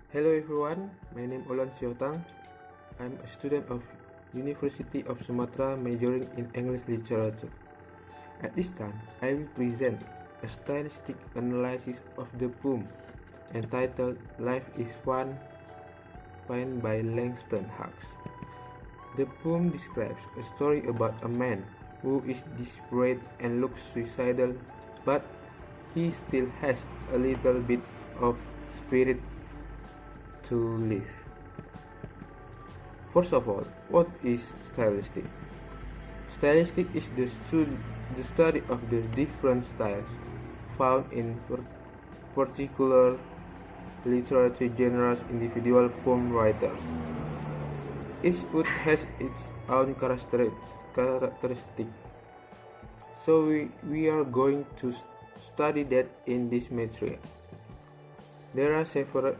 Hello everyone, my name is Olan Siotang. I'm a student of University of Sumatra majoring in English Literature. At this time, I will present a stylistic analysis of the poem entitled Life is Fun by Langston Hughes. The poem describes a story about a man who is desperate and looks suicidal, but he still has a little bit of spirit to live. First of all, what is stylistic? Stylistic is the study of the different styles found in particular literary genres, individual poem writers. Each book has its own characteristic. So we are going to study that in this material. There are several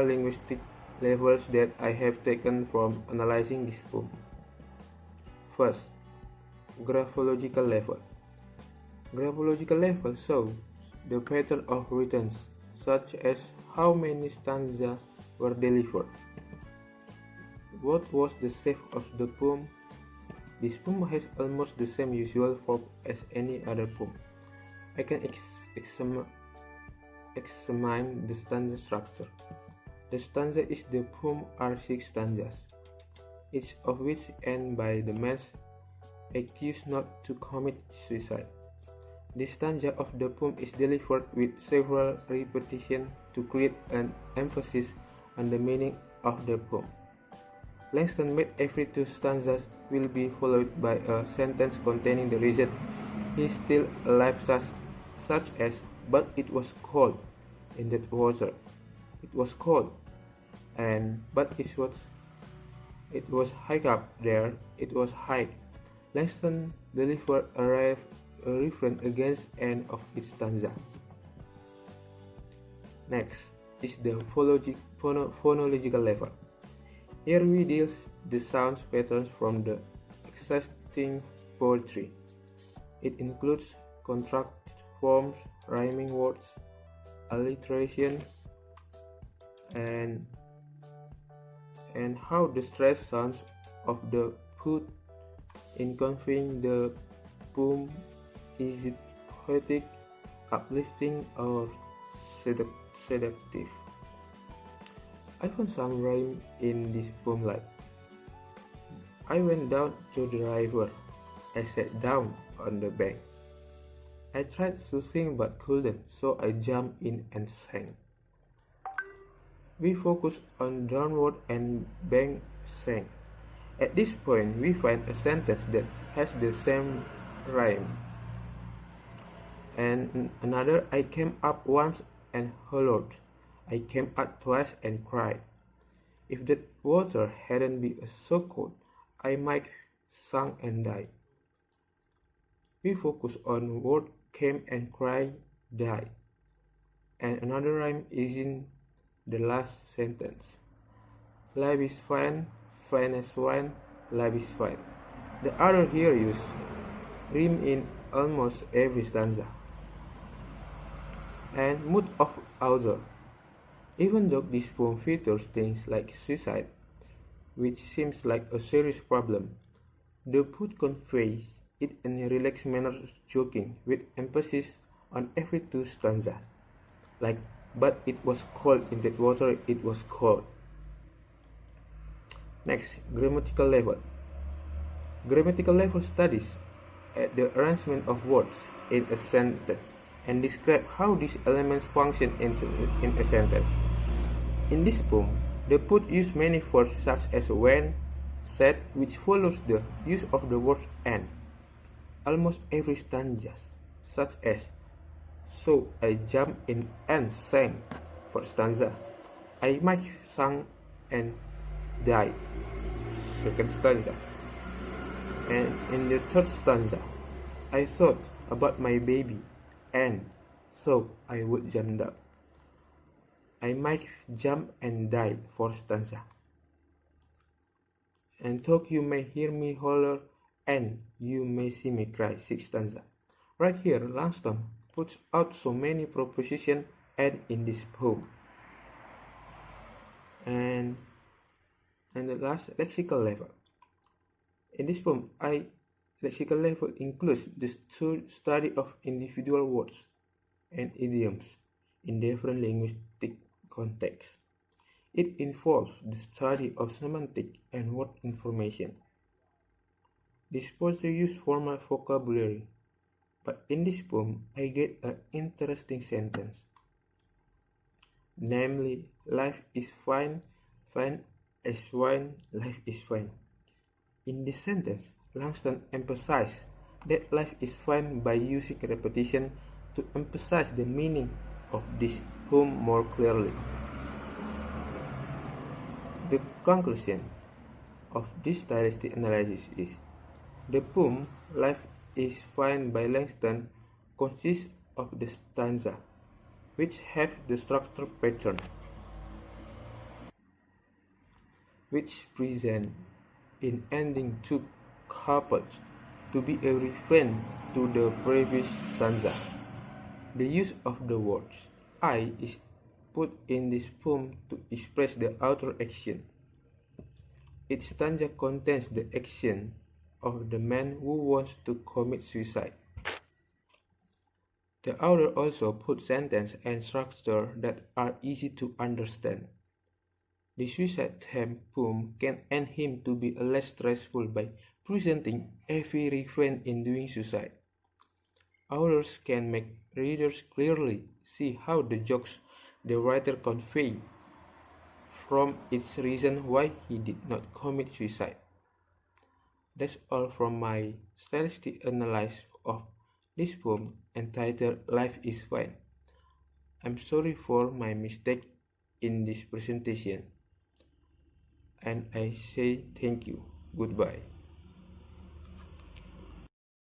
linguistic levels that I have taken from analyzing this poem. First, graphological level. Graphological level shows the pattern of rhythms, such as how many stanzas were delivered. What was the shape of the poem? This poem has almost the same usual form as any other poem. I can examine the stanza structure. The stanza is the poem are 6 stanzas, each of which end by the man accused not to commit suicide. This stanza of the poem is delivered with several repetitions to create an emphasis on the meaning of the poem. Langston made every 2 stanzas will be followed by a sentence containing the reason he is still alive, such as, but it was cold in that water. It was cold, but it was high up there. It was high. Langston delivered a refrain against end of each stanza. Next is the phonological level. Here we deal the sound patterns from the existing poetry. It includes contracted forms, rhyming words, alliteration, and how the stress sounds of the put in conveying the poem. Is it poetic, uplifting, or seductive? I found some rhyme in this poem, like I went down to the river, I sat down on the bank. I tried to sing but couldn't, so I jumped in and sang. We focus on downward and bank sang. At this point, we find a sentence that has the same rhyme. And another, I came up once and hollered. I came up twice and cried. If that water hadn't been so cold, I might sunk and died. We focus on word came and cried, died. And another rhyme is in the last sentence. Life is fine, fine as wine, life is fine. The other here use rhyme in almost every stanza. And mood of author. Even though this poem features things like suicide, which seems like a serious problem, the poet conveys it in a relaxed manner, joking, with emphasis on every 2 stanzas. Like, but it was cold in that water, it was cold. Next, grammatical level. Grammatical level studies at the arrangement of words in a sentence and describe how these elements function in a sentence. In this poem, the poet used many verbs such as when, said, which follows the use of the word and. Almost every stanza, such as, so I jumped in and sang, for stanza, I might sung and died, second stanza, and in the third stanza, I thought about my baby, and so I would jump up. I might jump and die, fourth stanza. And though you may hear me holler, and you may see me cry, sixth stanza. Right here, Langston puts out so many propositions and in this poem. And the last, lexical level. In this poem, lexical level includes the study of individual words and idioms in different linguistic contexts. It involves the study of semantic and word information. This supposed to use formal vocabulary, but in this poem, I get an interesting sentence. Namely, life is fine, fine as wine, life is fine. In this sentence, Langston emphasized that life is fine by using repetition to emphasize the meaning of this poem more clearly. The conclusion of this stylistic analysis is the poem Life is Fine by Langston consists of the stanza, which have the structure pattern, which present in ending two couples to be a refrain to the previous stanza. The use of the words I is put in this poem to express the author action. Each stanza contains the action of the man who wants to commit suicide. The author also put sentences and structure that are easy to understand. The suicide theme poem can aid him to be less stressful by presenting every refrain in doing suicide. Authors can make readers clearly see how the jokes the writer convey from its reason why he did not commit suicide. That's all from my stylistic analysis of this poem entitled Life is Fine. I'm sorry for my mistake in this presentation, and I say thank you. Goodbye.